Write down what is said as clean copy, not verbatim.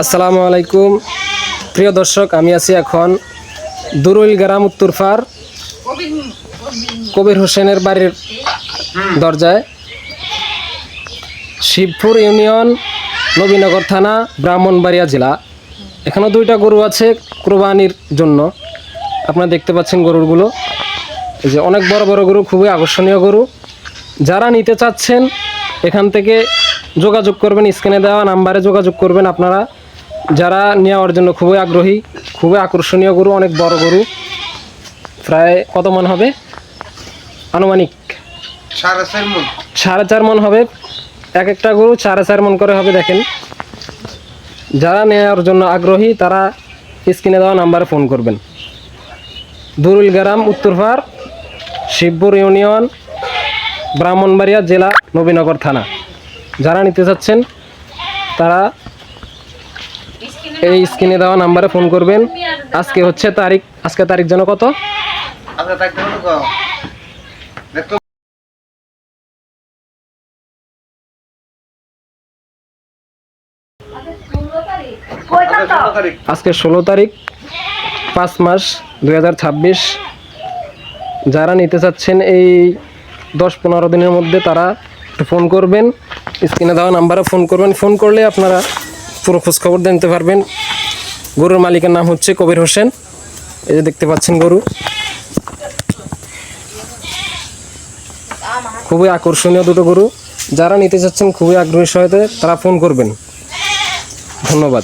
আসসালামু আলাইকুম প্রিয় দর্শক, আমি আছি এখন দুরুইল গ্রাম উত্তরপাড় কবির হোসেনের বাড়ির দরজায়। শিবপুর ইউনিয়ন, নবীনগর থানা, ব্রাহ্মণবাড়িয়া জেলা। এখানে দুইটা গরু আছে কোরবানির জন্য। আপনারা দেখতে পাচ্ছেন গরুগুলো, এই যে অনেক বড় বড় গরু, খুবই আকর্ষণীয় গরু। যারা নিতে চাচ্ছেন এখান থেকে যোগাযোগ করবেন, স্ক্রিনে দেওয়া নাম্বারে যোগাযোগ করবেন। আপনারা যারা নেওয়ার জন্য খুবই আগ্রহী, খুবই আকর্ষণীয় গরু, অনেক বড় গরু। প্রায় কত মন হবে? আনুমানিক 4.5 মন হবে। এক একটা গরু 4.5 মন করে হবে। দেখেন, যারা নেওয়ার জন্য আগ্রহী তারা স্ক্রিনে দেওয়া নাম্বারে ফোন করবেন। দুরুইল গ্রাম উত্তরপাড়, শিবপুর ইউনিয়ন, ব্রাহ্মণবাড়িয়া জেলা, নবীনগর থানা। যারা নিতে চাচ্ছেন তারা এই স্ক্রিনে দেওয়া নাম্বারে ফোন করবেন। আজকে হচ্ছে তারিখ, আজকে তারিখ যেন কত? আজকে 16 তারিখ, 5 মাস 2026। যারা নিতে চাচ্ছেন এই 10-15 দিনের মধ্যে তারা ফোন করবেন, স্ক্রিনে দেওয়া নাম্বারে ফোন করবেন। ফোন করলে আপনারা পুরো খোঁজখবর জানতে পারবেন। গরুর মালিকের নাম হচ্ছে কবির হোসেন। এই যে দেখতে পাচ্ছেন গরু, খুবই আকর্ষণীয় দুটো গরু। যারা নিতে চাচ্ছেন খুবই আগ্রহী সহায়তা তারা ফোন করবেন। ধন্যবাদ।